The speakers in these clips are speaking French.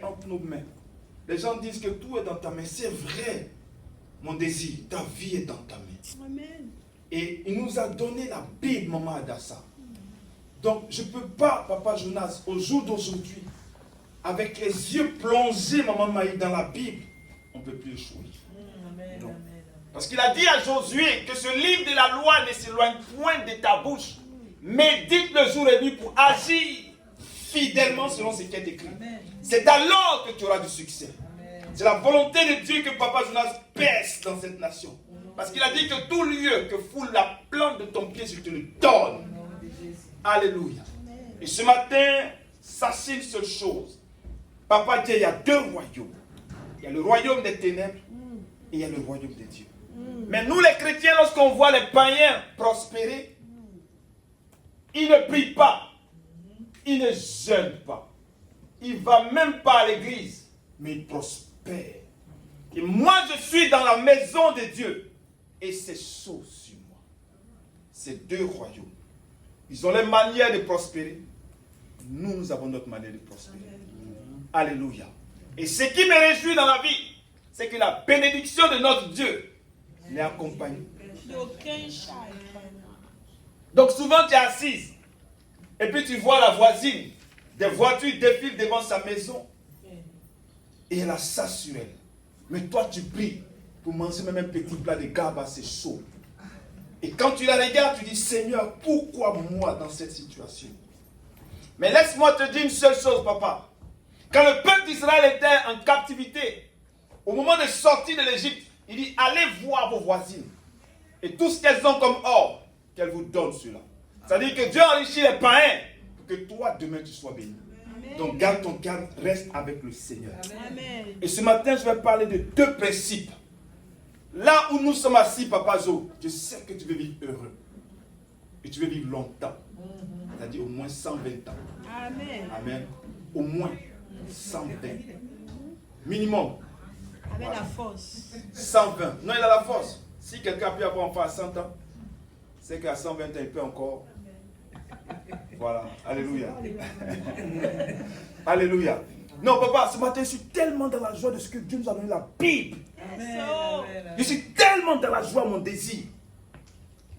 entre nos mains. Les gens disent que tout est dans ta main. C'est vrai, mon désir. Ta vie est dans ta main. Amen. Et il nous a donné la Bible, Maman Adassa. Donc, je ne peux pas, Papa Jonas, au jour d'aujourd'hui, avec les yeux plongés, Maman Maï, dans la Bible, on ne peut plus échouer. Amen. Non. Amen. Parce qu'il a dit à Josué que ce livre de la loi ne s'éloigne point de ta bouche. Médite le jour et nuit pour agir fidèlement selon ce qui est écrit. C'est alors que tu auras du succès. C'est la volonté de Dieu que Papa Jonas pèse dans cette nation. Parce qu'il a dit que tout lieu que foule la plante de ton pied, je te le donne. Alléluia. Et ce matin, sachez une seule chose. Papa dit, il y a deux royaumes. Il y a le royaume des ténèbres et il y a le royaume de Dieu. Mais nous les chrétiens, lorsqu'on voit les païens prospérer, ils ne prient pas, ils ne jeûnent pas, ils ne vont même pas à l'église, mais ils prospèrent. Et moi je suis dans la maison de Dieu et c'est chaud sur moi. Ces deux royaumes, ils ont les manières de prospérer. Nous avons notre manière de prospérer. Alléluia. Et ce qui me réjouit dans la vie, c'est que la bénédiction de notre Dieu les accompagne. Donc souvent tu es assise et puis tu vois la voisine, des voitures défilent devant sa maison et elle a ça sur elle. Mais toi tu pries pour manger même un petit plat de gaba, c'est chaud. Et quand tu la regardes, tu dis Seigneur, pourquoi moi dans cette situation? Mais laisse-moi te dire une seule chose, papa. Quand le peuple d'Israël était en captivité, au moment de sortir de l'Égypte, il dit, allez voir vos voisines. Et tout ce qu'elles ont comme or, qu'elles vous donnent cela. C'est-à-dire que Dieu enrichit les païens pour que toi, demain, tu sois béni. Amen. Donc, garde ton calme, reste avec le Seigneur. Amen. Et ce matin, je vais parler de deux principes. Là où nous sommes assis, Papa Zo, je sais que tu veux vivre heureux. Et tu veux vivre longtemps. C'est-à-dire au moins 120 ans. Amen. Amen. Au moins 120. Minimum. Avec la force. 120. Non, il a la force. Si quelqu'un peut avoir enfant à 100 ans, c'est qu'à 120 ans, il peut encore. Voilà. Alléluia. Alléluia. Non, papa, ce matin, je suis tellement dans la joie de ce que Dieu nous a donné, la Bible. Je suis tellement dans la joie, mon désir.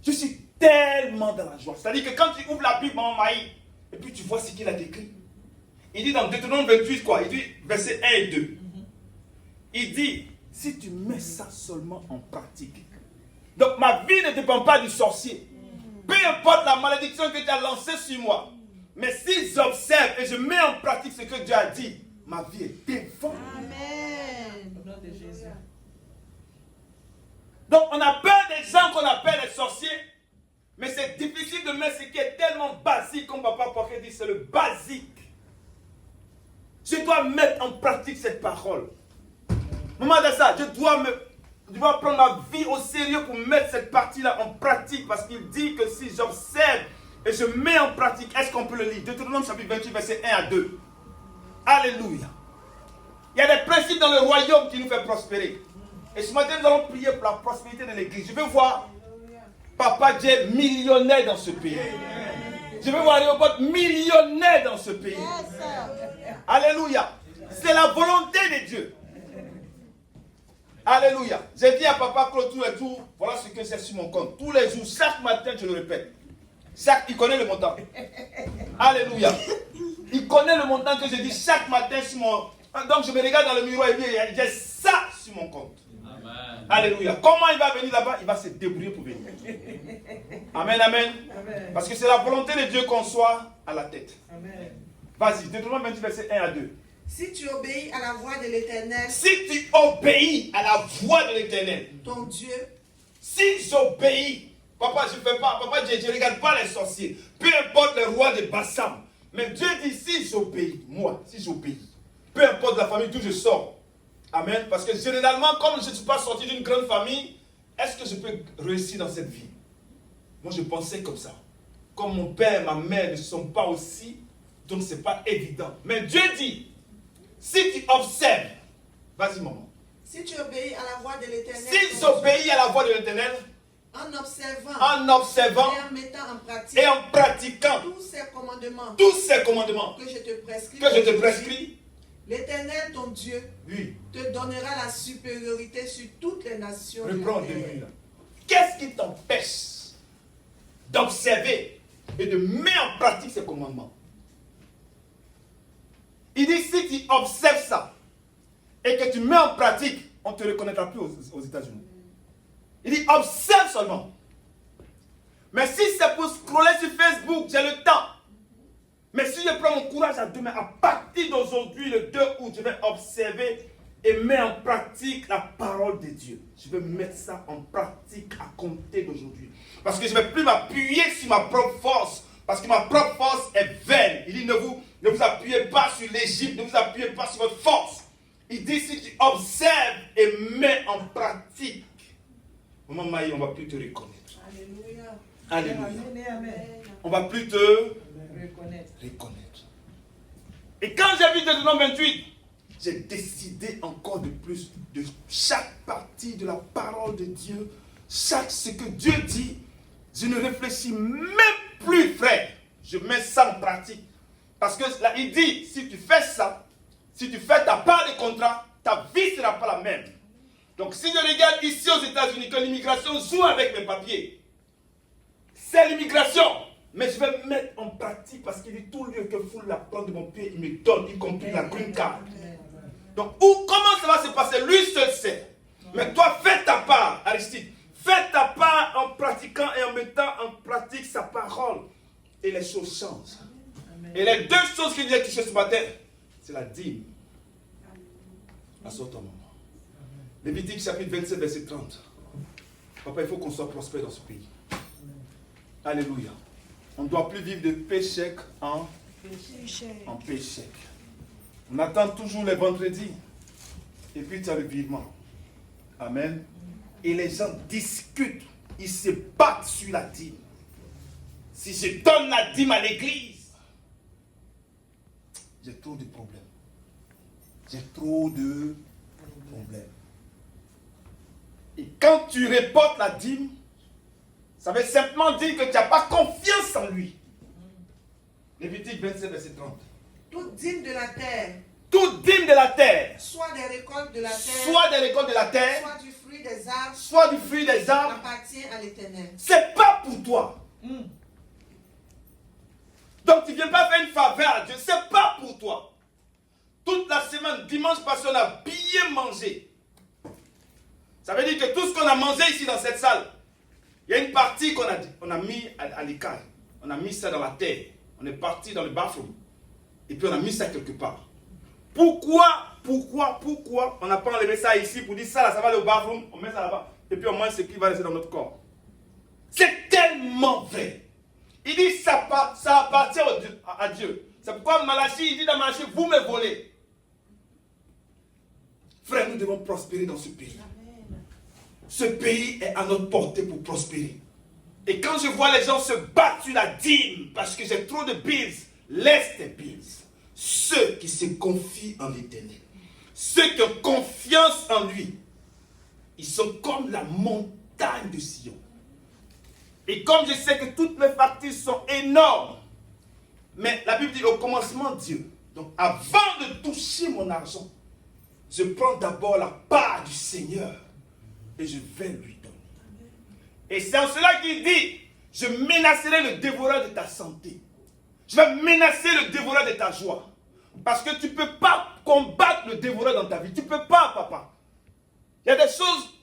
Je suis tellement dans la joie. C'est-à-dire que quand tu ouvres la Bible, Maman Maï, et puis tu vois ce qu'il a décrit. Il dit dans Deutéronome 28, quoi? Il dit, versets 1 et 2. Il dit, si tu mets ça seulement en pratique. Donc ma vie ne dépend pas du sorcier. Peu importe la malédiction que tu as lancée sur moi. Mais si j'observe et je mets en pratique ce que Dieu a dit, ma vie est défendue. Amen. Au nom de Jésus. Donc on a peur des gens qu'on appelle les sorciers. Mais c'est difficile de mettre ce qui est tellement basique, comme Papa Poké dit, c'est le basique. Je dois mettre en pratique cette parole. Maman Adassa, je dois prendre ma vie au sérieux pour mettre cette partie-là en pratique. Parce qu'il dit que si j'observe et je mets en pratique, est-ce qu'on peut le lire? Deutéronome chapitre 28, verset 1 à 2. Alléluia. Il y a des principes dans le royaume qui nous fait prospérer. Et ce matin, nous allons prier pour la prospérité de l'église. Je veux voir Papa Dieu millionnaire dans ce pays. Je veux voir Réhoboth millionnaire dans ce pays. Alléluia. C'est la volonté de Dieu. Alléluia. J'ai dit à Papa Claude tous les jours, voilà ce que c'est sur mon compte. Tous les jours, chaque matin, je le répète. Il connaît le montant. Alléluia. Il connaît le montant que je dis chaque matin sur mon... Donc je me regarde dans le miroir et j'ai ça sur mon compte. Amen. Alléluia. Comment il va venir là-bas? Il va se débrouiller pour venir. Amen, amen. Amen. Parce que c'est la volonté de Dieu qu'on soit à la tête. Amen. Vas-y, Deutéronome 28, verset 1 à 2. Si tu obéis à la voix de l'Éternel, si tu obéis à la voix de l'Éternel, ton Dieu, si j'obéis, papa, je ne fais pas, papa, je ne regarde pas les sorciers, peu importe le roi de Bassam, mais Dieu dit si j'obéis, moi, si j'obéis, peu importe la famille d'où je sors, amen, parce que généralement, comme je ne suis pas sorti d'une grande famille, est-ce que je peux réussir dans cette vie? Moi, je pensais comme ça. Comme mon père et ma mère ne sont pas aussi, donc ce n'est pas évident. Mais Dieu dit, si tu observes, vas-y maman. Si tu obéis à la voix de l'Éternel, si j'obéis à la voix de l'Éternel, en observant et en mettant en pratique et en pratiquant tous ces commandements que je te prescris, L'Éternel, ton Dieu, Oui. te donnera la supériorité sur toutes les nations de Reprends la de terre. lui là. Qu'est-ce qui t'empêche d'observer et de mettre en pratique ces commandements? Il dit, si tu observes ça et que tu mets en pratique, on ne te reconnaîtra plus aux États-Unis. Il dit, observe seulement. Mais si c'est pour scroller sur Facebook, j'ai le temps. Mais si je prends mon courage à demain, à partir d'aujourd'hui, le 2 août, je vais observer et mettre en pratique la parole de Dieu. Je vais mettre ça en pratique à compter d'aujourd'hui. Parce que je ne vais plus m'appuyer sur ma propre force. Parce que ma propre force est vaine. Il dit, ne vous appuyez pas sur l'Égypte, ne vous appuyez pas sur votre force. Il dit, si tu observes et mets en pratique, maman Maï, on ne va plus te reconnaître. Alléluia. Alléluia. Amen. On ne va plus te Reconnaître. reconnaître. Et quand j'ai vu Deutéronome 28, j'ai décidé encore de plus de chaque partie de la parole de Dieu, ce que Dieu dit, je ne réfléchis même plus, frère. Je mets ça en pratique. Parce que là, il dit, si tu fais ça, si tu fais ta part de contrat, ta vie ne sera pas la même. Donc si je regarde ici aux États-Unis que l'immigration joue avec mes papiers, c'est l'immigration. Mais je vais mettre en pratique parce qu'il dit tout lieu que foule la plante de mon pied, il me donne, y compris la green card. Donc comment ça va se passer? Lui seul sait. Mais toi, fais ta part, Aristide. Fais ta part en pratiquant et en mettant en pratique sa parole. Et les choses changent. Et les deux choses qu'il a touchées ce matin, c'est la dîme. Assure ton moment. Lévitique chapitre 27, verset 30. Papa, il faut qu'on soit prospère dans ce pays. Alléluia. On ne doit plus vivre de péché en péché. On attend toujours les vendredis. Et puis tu as le vivement. Amen. Et les gens discutent. Ils se battent sur la dîme. Si je donne la dîme à l'église, j'ai trop de problèmes. J'ai trop de problèmes. Et quand tu reportes la dîme, ça veut simplement dire que tu n'as pas confiance en lui. Lévitique 27, verset 30. Toute dîme de la terre, Toute dîme de la terre, soit des récoltes de la terre, soit des récoltes de la terre, soit du fruit des arbres, soit du fruit des arbres, appartient à l'Éternel. c'est pas pour toi. Donc tu ne viens pas faire une faveur à Dieu, c'est pas pour toi. Toute la semaine, dimanche passé, on a bien mangé. Ça veut dire que tout ce qu'on a mangé ici dans cette salle, il y a une partie qu'on a mis à l'écart. On a mis ça dans la terre. On est parti dans le bathroom. Et puis on a mis ça quelque part. Pourquoi on n'a pas enlevé ça ici pour dire ça là, ça va aller au bathroom, on met ça là-bas. Et puis on mange ce qui va rester dans notre corps. C'est tellement vrai. Il dit ça appartient à Dieu. C'est pourquoi Malachie, il dit dans Malachie, vous me volez. Frère, nous devons prospérer dans ce pays. Ce pays est à notre portée pour prospérer. Et quand je vois les gens se battre sur la dîme parce que j'ai trop de bills, laisse tes bills. Ceux qui se confient en l'Éternel, ceux qui ont confiance en lui, ils sont comme la montagne de Sion. Et comme je sais que toutes mes factures sont énormes, mais la Bible dit au commencement Dieu. Donc avant de toucher mon argent, je prends d'abord la part du Seigneur et je vais lui donner. Et c'est en cela qu'il dit, je menacerai le dévoreur de ta santé. Je vais menacer le dévoreur de ta joie. Parce que tu ne peux pas combattre le dévoreur dans ta vie. Tu ne peux pas, papa. Il y a des choses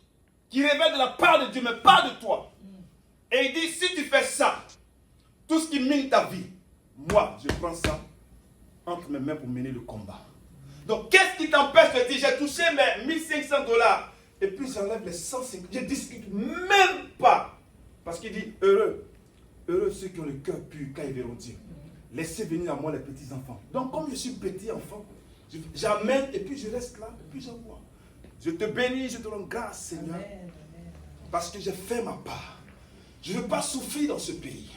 qui révèlent de la part de Dieu, mais pas de toi. Et il dit, si tu fais ça, tout ce qui mine ta vie, moi, je prends ça entre mes mains pour mener le combat. Donc, qu'est-ce qui t'empêche de dire, j'ai touché mes $1500 et puis j'enlève les 150. Je ne discute même pas. Parce qu'il dit, heureux ceux qui ont le cœur pur quand ils verront Dieu. Laissez venir à moi les petits enfants. Donc, comme je suis petit enfant, j'amène et puis je reste là et puis j'envoie. Je te bénis, je te rends grâce, Seigneur. Amen. Parce que j'ai fait ma part. Je ne veux pas souffrir dans ce pays.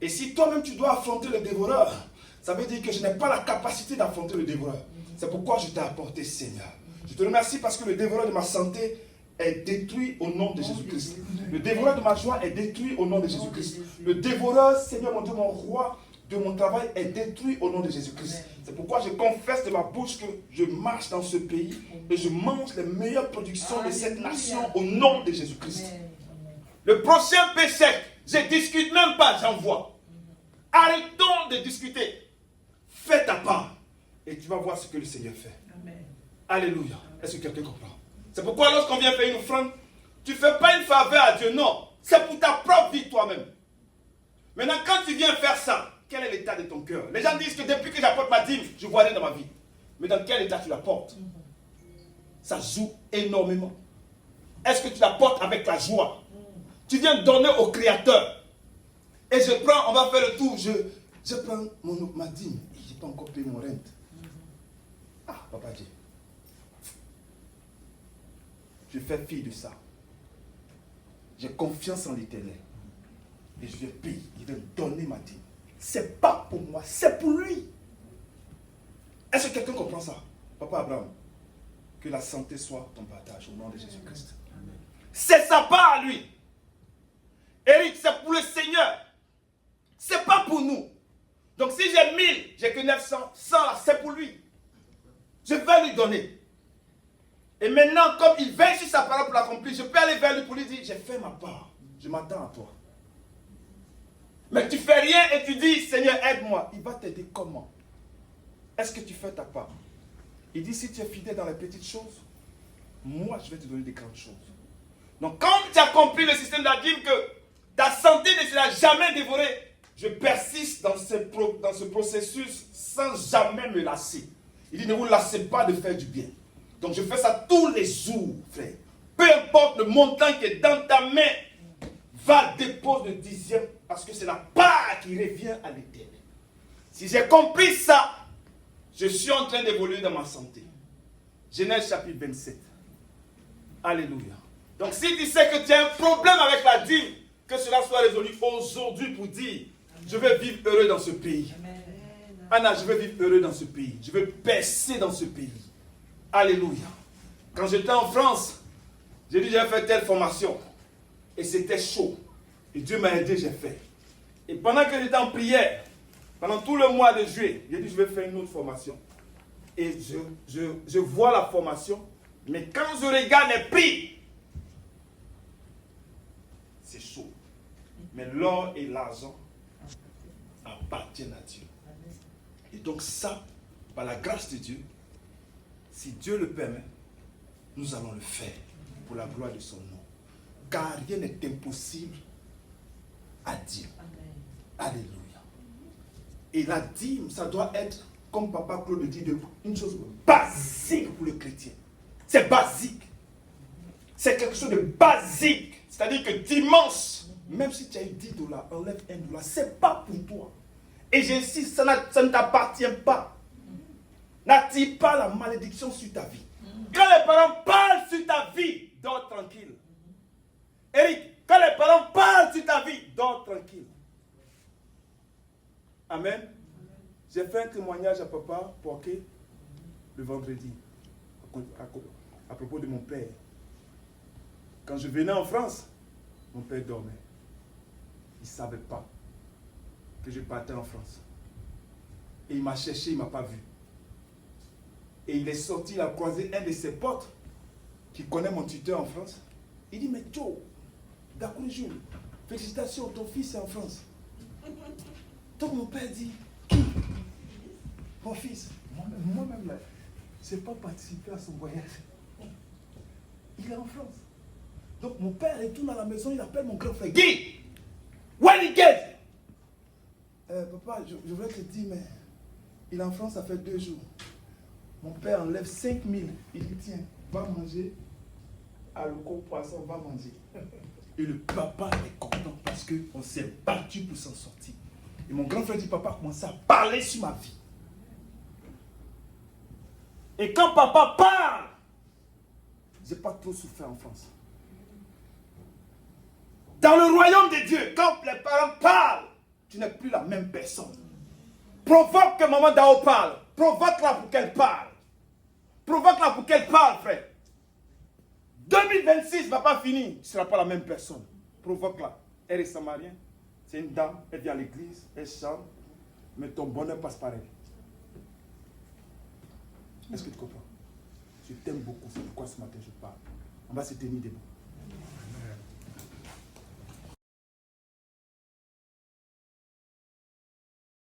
Et si toi-même tu dois affronter le dévoreur, ça veut dire que je n'ai pas la capacité d'affronter le dévoreur. C'est pourquoi je t'ai apporté, Seigneur. Je te remercie parce que le dévoreur de ma santé est détruit au nom de Jésus-Christ. Le dévoreur de ma joie est détruit au nom de Jésus-Christ. Le dévoreur, Seigneur mon Dieu, mon roi, de mon travail est détruit au nom de Jésus-Christ. C'est pourquoi je confesse de ma bouche que je marche dans ce pays et je mange les meilleures productions de cette nation au nom de Jésus-Christ. Le prochain péché, je ne discute même pas, j'envoie. Arrêtons de discuter. Fais ta part et tu vas voir ce que le Seigneur fait. Amen. Alléluia. Est-ce que quelqu'un comprend? C'est pourquoi lorsqu'on vient faire une offrande, tu ne fais pas une faveur à Dieu, non. C'est pour ta propre vie toi-même. Maintenant, quand tu viens faire ça, quel est l'état de ton cœur? Les gens disent que depuis que j'apporte ma dîme, je vois rien dans ma vie. Mais dans quel état tu la portes? Ça joue énormément. Est-ce que tu la portes avec la joie? Tu viens donner au Créateur. Et je prends, on va faire le tour, je prends ma dîme. Et je n'ai pas encore payé mon rente. Ah, Papa Dieu. Je fais fi de ça. J'ai confiance en l'Éternel. Et je vais payer. Il va me donner ma dîme. C'est pas pour moi, c'est pour lui. Est-ce que quelqu'un comprend ça? Papa Abraham, que la santé soit ton partage au nom de Jésus-Christ. C'est sa part à lui. Eric, c'est pour le Seigneur. C'est pas pour nous. Donc si j'ai 1000, j'ai que 900, 100 là, c'est pour lui. Je vais lui donner. Et maintenant, comme il veille sur sa parole pour l'accomplir, je peux aller vers lui pour lui dire, j'ai fait ma part. Je m'attends à toi. Mais tu fais rien et tu dis, Seigneur, aide-moi. Il va t'aider comment? Est-ce que tu fais ta part? Il dit, si tu es fidèle dans les petites choses, moi, je vais te donner des grandes choses. Donc, quand tu as compris le système de la dîme, que ta santé ne sera jamais dévorée, je persiste dans ce processus sans jamais me lasser. Il dit, ne vous lassez pas de faire du bien. Donc, je fais ça tous les jours, frère. Peu importe le montant qui est dans ta main, va déposer le 10e parce que c'est la part qui revient à l'Éternel. Si j'ai compris ça, je suis en train d'évoluer dans ma santé. Genèse chapitre 27. Alléluia. Donc si tu sais que tu as un problème avec la dîme, que cela soit résolu aujourd'hui pour dire, je vais vivre heureux dans ce pays. Amen. Anna, je vais vivre heureux dans ce pays. Je vais percer dans ce pays. Alléluia. Quand j'étais en France, j'ai dit, j'ai fait telle formation. Et c'était chaud. Et Dieu m'a aidé, j'ai fait. Et pendant que j'étais en prière, pendant tout le mois de juillet, j'ai dit, je vais faire une autre formation. Et je vois la formation, mais quand je regarde les prix, c'est chaud. Mais l'or et l'argent appartiennent à Dieu. Et donc ça, par la grâce de Dieu, si Dieu le permet, nous allons le faire pour la gloire de son nom. Car rien n'est impossible à Dieu. Alléluia. Et la dîme, ça doit être, comme Papa Claude le dit, une chose basique pour le chrétien. C'est basique. C'est quelque chose de basique. C'est-à-dire que dimanche, même si tu as eu 10 $, enlève $1, c'est pas pour toi. Et j'insiste, ça ne t'appartient pas. N'attire pas la malédiction sur ta vie. Quand les parents parlent sur ta vie, dors tranquille. Eric, quand les parents parlent sur ta vie, dors tranquille. Amen. J'ai fait un témoignage à Papa Poké le vendredi à propos de mon père. Quand je venais en France, mon père dormait. Il ne savait pas que je partais en France. Et il m'a cherché, il ne m'a pas vu. Et il est sorti, il a croisé un de ses potes qui connaît mon tuteur en France. Il dit, mais Joe, Dakounjoul, félicitations, ton fils est en France. Donc mon père dit, qui? Mon fils. Moi-même là, je n'ai pas participé à son voyage. Il est en France. Donc mon père retourne à la maison, il appelle mon grand frère. Guy, when he gets? Papa, je voulais te dire, mais il est en France, ça fait 2 jours. Mon père enlève 5 000. Il dit, tiens, va manger à l'eau poisson, va manger. Et le papa est content parce qu'on s'est battu pour s'en sortir. Et mon grand frère dit, papa, commence à parler sur ma vie. Et quand papa parle, je n'ai pas trop souffert en France. Dans le royaume de Dieu, quand les parents parlent, tu n'es plus la même personne. Provoque que maman Dao parle. Provoque-la pour qu'elle parle. Provoque-la pour qu'elle parle, frère. 2026 ne va pas finir. Tu ne seras pas la même personne. Provoque-la. Elle est samarienne. C'est une dame. Elle vient à l'église. Elle chante. Mais ton bonheur passe par elle. Est-ce que tu comprends? Je t'aime beaucoup, c'est pourquoi ce matin je parle. On va se tenir debout.